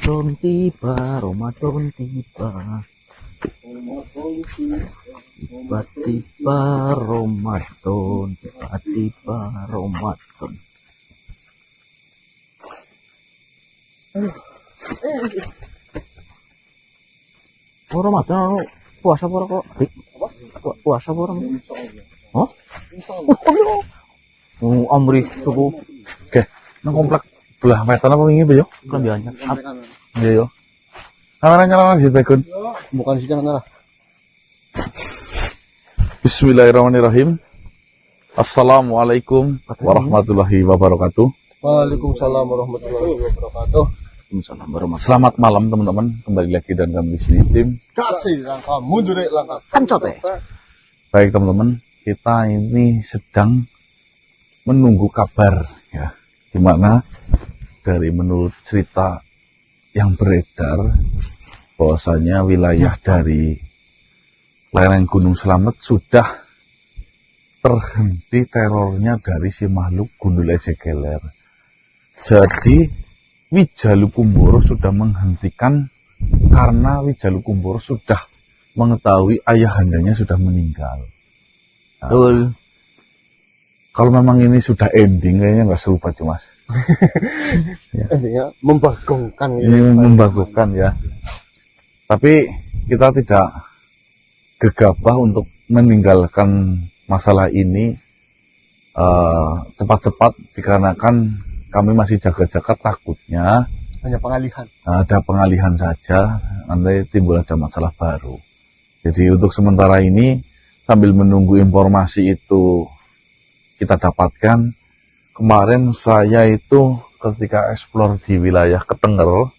Ramadan tiba, Ramadan tiba. Tiba-tiba Ramadan, tiba-tiba Ramadan. Oh, Ramadan puasa apa kok? Puasa apa orang? Oh? Amri tuku. Oke, nang komplek belah wetan apa wingi yo? Kelambiannya. Iya yo. Kamera di Bekun. Bukan sidang lah. Bismillahirrahmanirrahim. Assalamualaikum warahmatullahi wabarakatuh. Waalaikumsalam warahmatullahi wabarakatuh. Selamat malam teman-teman, kembali lagi dan kami di sini tim Kasih langkah mundur langkah kencot ya. Baik teman-teman, kita ini sedang menunggu kabar ya, dimana dari menurut cerita yang beredar bahwasanya wilayah dari lereng Gunung Slamet sudah terhenti terornya dari si makhluk gundul esegeler. Jadi Wijalukumboro sudah menghentikan karena Wijalukumboro sudah mengetahui ayahandanya sudah meninggal. Betul. Kalau memang ini sudah ending, kayaknya nggak seru Pak Mas. Ya, membagongkan. Ini membagongkan ya. Tapi kita tidak gegabah untuk meninggalkan masalah ini cepat-cepat dikarenakan kami masih jaga-jaga, takutnya hanya pengalihan. Ada pengalihan saja, nanti timbul ada masalah baru. Jadi untuk sementara ini sambil menunggu informasi itu kita dapatkan, kemarin saya itu ketika eksplor di wilayah Ketenger,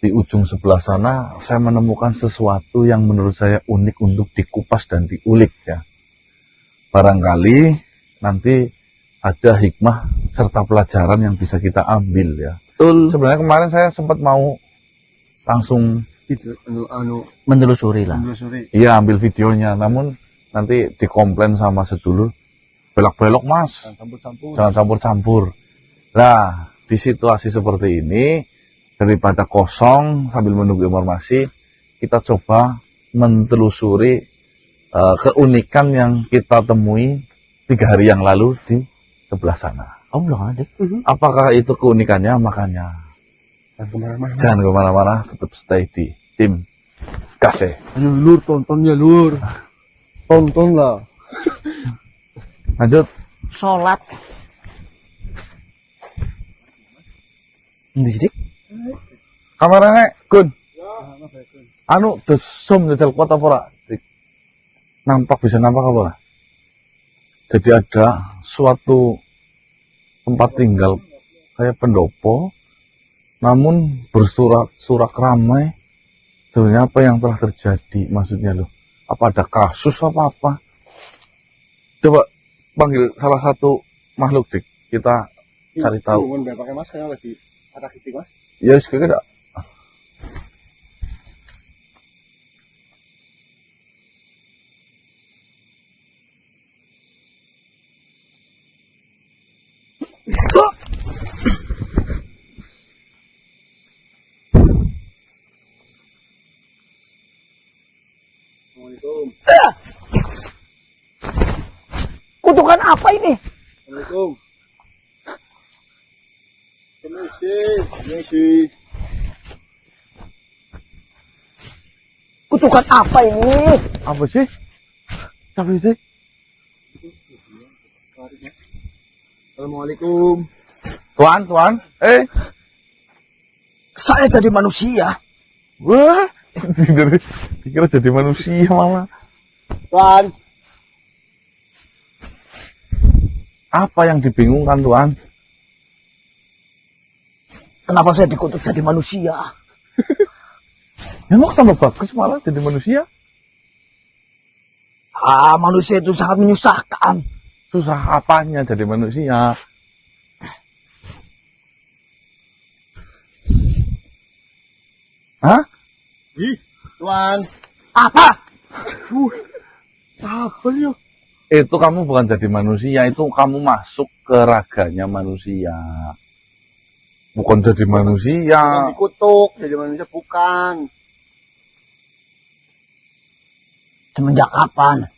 di ujung sebelah sana saya menemukan sesuatu yang menurut saya unik untuk dikupas dan diulik ya. Barangkali nanti ada hikmah serta pelajaran yang bisa kita ambil ya. Betul. Sebenarnya kemarin saya sempat mau langsung menelusuri lah. Iya, ambil videonya, namun nanti dikomplain sama sedulur, belok-belok Mas, jangan campur-campur. Nah, di situasi seperti ini, daripada kosong sambil menunggu informasi, kita coba menelusuri keunikan yang kita temui 3 hari yang lalu di sebelah sana. Allah ada. Apakah itu keunikannya? Makanya jangan kemana-mana, tetap stay di tim Kasih. Ayo lur, tonton ya lur. Tonton lah. Lanjut. Sholat. Ini sedikit. Kameranya Gun. Anu the zoom jajal kuat apa ora? Nampak, bisa nampak apa ora? Jadi ada suatu tempat tinggal kayak pendopo, namun bersorak-sorak ramai. Sebenarnya apa yang telah terjadi? Maksudnya loh, apa ada kasus apa-apa? Coba panggil salah satu makhluk dik, kita cari tahu. Pakai masker lagi ada kiting Mas. Ya sekali tidak. Kutukan apa ini? Assalamualaikum. Kutukan apa ini? Apa sih? Apa sih? Assalamualaikum. Tuan. Saya jadi manusia. Wah, dikira jadi manusia malah. Tuan. Apa yang dibingungkan Tuan? Kenapa saya dikutuk jadi manusia? Ya mau tambah bagus malah jadi manusia. Manusia itu sangat menyusahkan. Susah apanya jadi manusia? Hah? Ih, Tuan. Apa? Apa yuk? Itu kamu bukan jadi manusia, itu kamu masuk ke raganya manusia. bukan jadi manusia. Bukan dikutuk, jadi manusia bukan. Semenjak kapan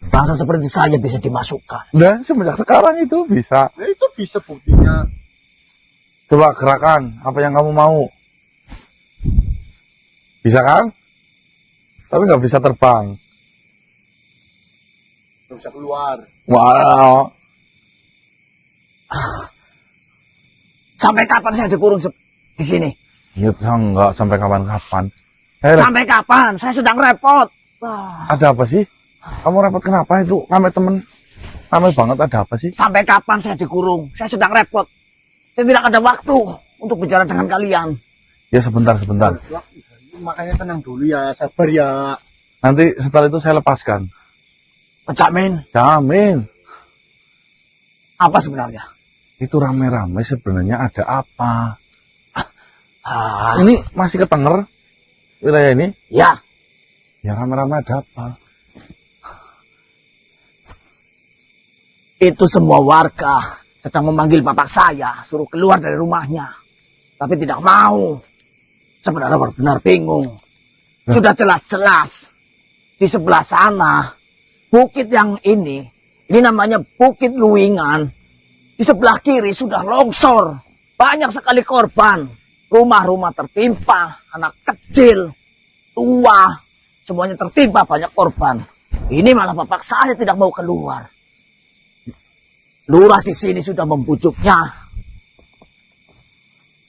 bangsa seperti saya bisa dimasukkan? Dan semenjak sekarang itu bisa. Nah, itu bisa buktinya. Coba gerakan apa yang kamu mau. Bisa kan? Tapi nggak bisa terbang. Nggak bisa keluar. Wow. Sampai kapan saya dikurung di sini? Ya enggak sampai kapan-kapan. Sampai kapan? Saya sedang repot. Wah. Ada apa sih? Kamu repot kenapa itu? Rame temen. Rame banget, ada apa sih? Sampai kapan saya dikurung? Saya sedang repot. Saya tidak ada waktu untuk bicara dengan kalian. Ya sebentar. Makanya tenang dulu ya, sabar ya. Nanti setelah itu saya lepaskan. Jamin. Jamin. Apa sebenarnya? Itu rame-rame sebenarnya ada apa? Ah, Ini masih ketenger wilayah ini? ya. Ya rame-rame ada apa? Itu semua warga sedang memanggil bapak saya, suruh keluar dari rumahnya. Tapi tidak mau. Sebenarnya benar-benar bingung. Sudah jelas-jelas di sebelah sana, bukit yang ini namanya Bukit Luwingan. Di sebelah kiri sudah longsor. Banyak sekali korban. Rumah-rumah tertimpa, anak kecil, tua, semuanya tertimpa, banyak korban. Ini malah bapak saya tidak mau keluar. Lurah di sini sudah membujuknya.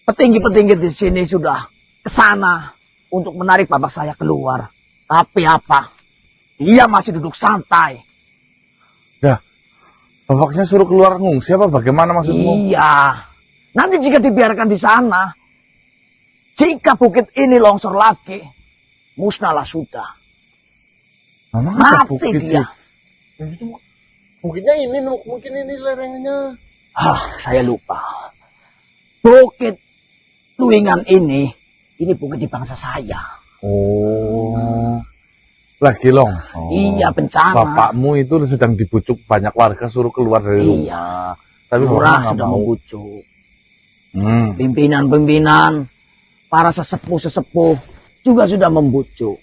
Petinggi-petinggi di sini sudah ke sana untuk menarik bapak saya keluar. Tapi apa? Dia masih duduk santai. Ya, bapaknya suruh keluar ngungsi apa bagaimana maksudmu? Iya. Nanti jika dibiarkan di sana, jika bukit ini longsor lagi, musnahlah sudah. Memang ada Mati bukit dia. sih? Mungkinnya ini, mungkin ini lerengnya. Saya lupa. Bukit Luwingan ini bukit di bangsa saya. Oh, lagi longsor. Iya, bencana. Bapakmu itu sedang dibujuk banyak warga suruh keluar dari rumah. Iya. Tapi Lurah bapaknya nggak sudah mau. membujuk. Hmm. Pimpinan-pimpinan, para sesepuh-sesepuh juga sudah membujuk.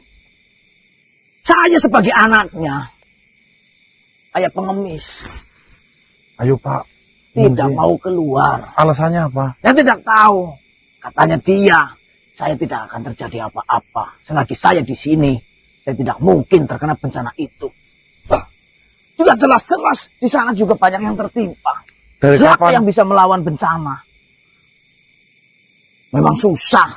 Saya sebagai anaknya, kayak pengemis, Ayo Pak. tidak Ngungsi. mau keluar. Alasannya apa? Saya tidak tahu. Katanya dia, saya tidak akan terjadi apa-apa. Selagi saya di sini, saya tidak mungkin terkena bencana itu. Juga jelas-jelas di sana juga banyak yang tertimpa. Dari Siapa kapan? yang bisa melawan bencana? Memang susah.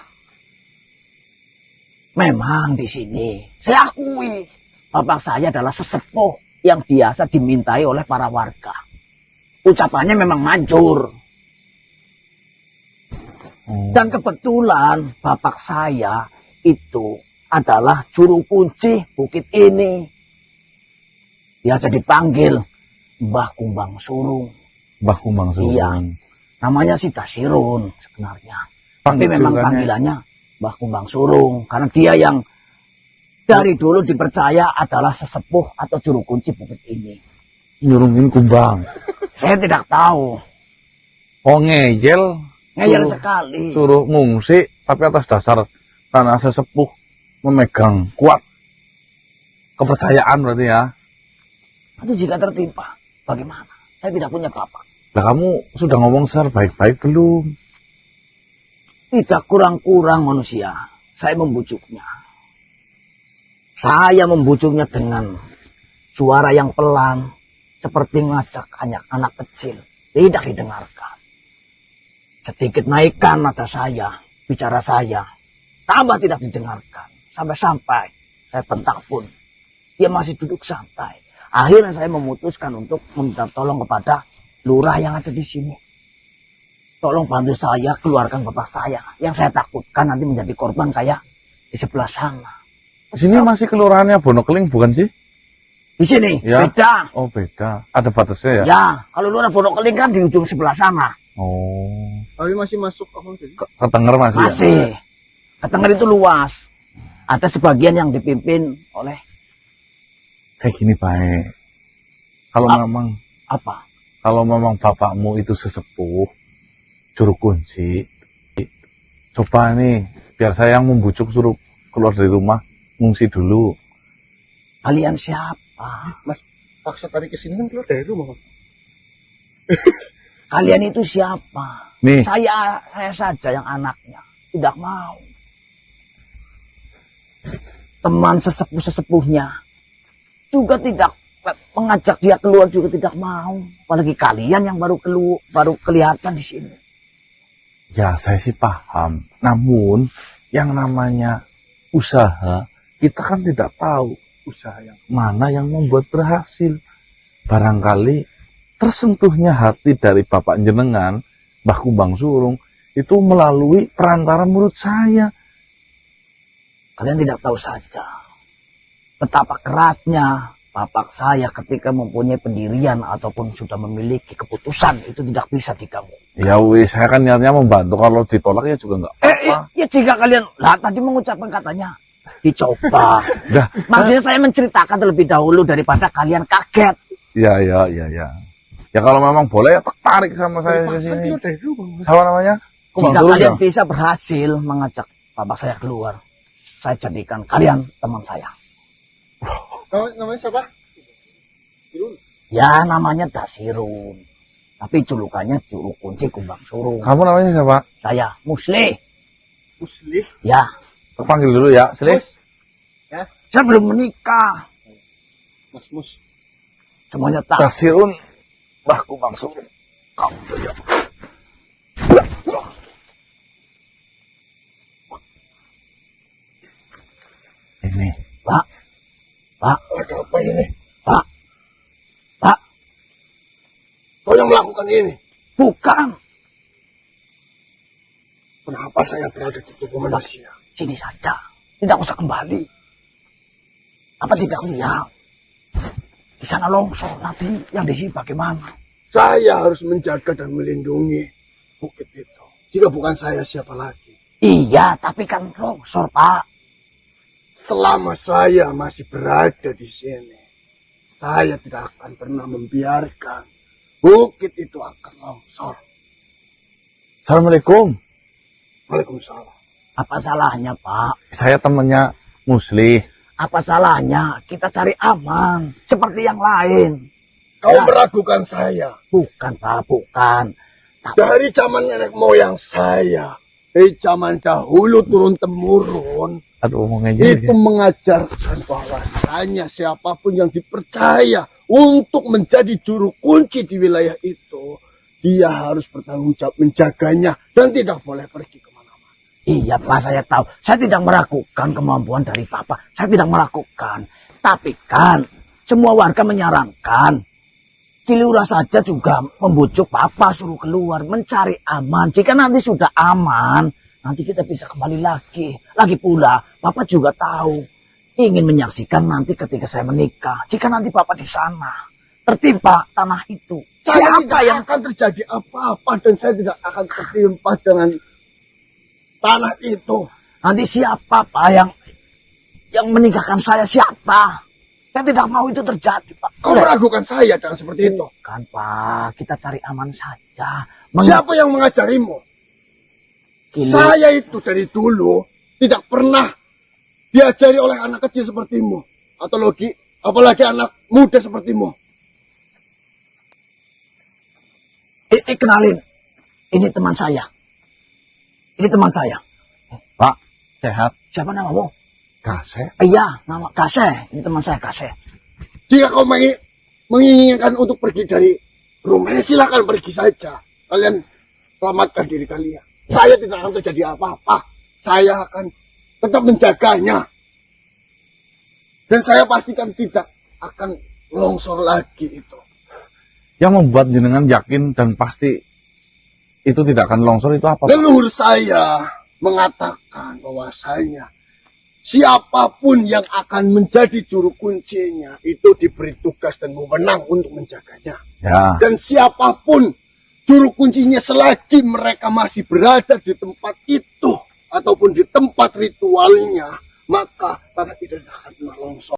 Memang di sini, saya akui, bapak saya adalah sesepuh yang biasa dimintai oleh para warga. Ucapannya memang manjur. Dan kebetulan bapak saya itu adalah juru kunci bukit ini. Biasa dipanggil Mbah Kumbang Surung. Mbah Kumbang Surung. Iya. Namanya si Tasirun sebenarnya. Tapi memang panggilannya Mbah Kumbang Surung. Karena dia yang dari dulu dipercaya adalah sesepuh atau juru kunci bukit ini. Nyurungin kumbang. Saya tidak tahu. Oh ngejel. Ngeyel Suruh- sekali. Suruh ngungsi tapi atas dasar tanah sesepuh memegang kuat kepercayaan berarti ya. Tapi jika tertimpa, bagaimana? Saya tidak punya bapak. Lah kamu sudah ngomong secara baik-baik belum? Tidak kurang-kurang manusia. Saya membujuknya. Saya membujuknya dengan suara yang pelan. Seperti ngajak anak kecil. Tidak didengarkan. Sedikit naikkan nada saya. Bicara saya. Tambah tidak didengarkan. Sampai-sampai saya bentak pun. Dia masih duduk santai. Akhirnya saya memutuskan untuk meminta tolong kepada lurah yang ada di sini. Tolong bantu saya keluarkan bapak saya. Yang saya takutkan nanti menjadi korban kayak di sebelah sana. Di sini masih kelurahannya Bonokeling bukan sih? Di sini Ya. beda. Oh beda. Ada batasnya ya? Ya, kalau lurah Bonokeling kan di ujung sebelah sana. Oh. Tapi masih masuk apa jadi? Ketenger masih ya? Masih. Ketenger itu luas. Ada sebagian yang dipimpin oleh Kayak gini baik. Kalau memang apa? bapakmu itu sesepuh, juru kunci. Coba nih, biar saya yang membujuk suruh keluar dari rumah, ngungsi dulu. Kalian siapa? Mas, paksa tadi kesini kan keluar dari rumah, Mas. Kalian itu siapa? Nih, Saya saja yang anaknya. Tidak mau. Teman sesepuh-sesepuhnya juga tidak mengajak dia keluar, juga tidak mau. Apalagi kalian yang baru kelihatan di sini. ya saya sih paham. Namun, yang namanya usaha, kita kan tidak tahu usaha yang mana yang membuat berhasil. Barangkali tersentuhnya hati dari Bapak Jenengan, Mbah Kumbang Surung, itu melalui perantara murid saya. Kalian tidak tahu saja betapa kerasnya bapak saya ketika mempunyai pendirian ataupun sudah memiliki keputusan, itu tidak bisa diganggu. Ya wis, saya kan niatnya membantu, kalau ditolak ya juga nggak apa-apa. Ya jika kalian tadi mengucapkan katanya dicoba. Dah, Maksudnya saya menceritakan terlebih dahulu daripada kalian kaget. ya. Ya kalau memang boleh ya tertarik sama saya di Paksa sini. keluar dari rumah, Mas. Siapa namanya? Kumbang Jika Surung kalian ya? bisa berhasil mengajak bapak saya keluar, saya jadikan kalian teman saya. Namanya siapa? Irun. Ya namanya Dasirun, tapi julukannya juru kunci Kumbang Surung. Kamu namanya siapa? Saya Musli. Musli. Ya, Terpanggil dulu ya, Sli. Mus. Ya, saya belum menikah. Mas Mus. Semuanya tahu. Tasirun, Mbah Kumbang Surung. Kamu saja. Ini, Pak, Ada apa ini? Pak, Kau yang melakukan ini. bukan. Kenapa saya berada di tubuh manusia? Sini saja, tidak usah kembali. Apa tidak lihat? Di sana longsor, nanti yang di sini bagaimana? Saya harus menjaga dan melindungi bukit itu. Jika bukan saya, siapa lagi? Iya, tapi kan longsor, Pak. Selama saya masih berada di sini, saya tidak akan pernah membiarkan bukit itu akan longsor. Assalamualaikum. Waalaikumsalam. Apa salahnya, Pak? Saya temannya Musli. Apa salahnya kita cari aman seperti yang lain? Kau Ya. meragukan saya. Bukan, Pak, bukan. Tapi Dari zaman nenek moyang saya, dari zaman dahulu turun-temurun, Aduh, ngomongnya itu mengajarkan bahwasanya siapapun yang dipercaya untuk menjadi juru kunci di wilayah itu, dia harus bertanggung jawab menjaganya dan tidak boleh pergi kemana-mana. iya, Pak, saya tahu. Saya tidak meragukan kemampuan dari Papa. Saya tidak meragukan. Tapi kan, semua warga menyarankan. Kilura saja juga membujuk Papa suruh keluar, mencari aman. Jika nanti sudah aman, nanti kita bisa kembali lagi. Lagi pula, Papa juga tahu. Ingin menyaksikan nanti ketika saya menikah. Jika nanti Papa di sana, tertimpa tanah itu. Saya Siapa tidak yang akan terjadi apa-apa dan saya tidak akan tertimpa dengan tanah itu. nanti siapa Pak yang menikahkan saya, siapa? Saya tidak mau itu terjadi, Pak. Kau meragukan saya dengan seperti itu. Kan, Pak, kita cari aman saja. Siapa yang mengajarimu? Saya itu dari dulu tidak pernah diajari oleh anak kecil sepertimu. Apalagi anak muda sepertimu. Kenalin, ini teman saya. Ini teman saya. Pak, sehat. Siapa namamu? Kasih. Iya, nama Kase. Ini teman saya, Kase. Jika kau menginginkan untuk pergi dari rumah, silakan pergi saja. Kalian selamatkan diri kalian. Saya tidak akan terjadi apa-apa. Saya akan tetap menjaganya. Dan saya pastikan tidak akan longsor lagi itu. Yang membuat jenengan yakin dan pasti itu tidak akan longsor itu apa, Pak? Leluhur saya mengatakan bahwasanya siapapun yang akan menjadi juru kuncinya itu diberi tugas dan wewenang untuk menjaganya. Ya. Dan siapapun juru kuncinya selagi mereka masih berada di tempat itu ataupun di tempat ritualnya, maka tanah itu akan longsor.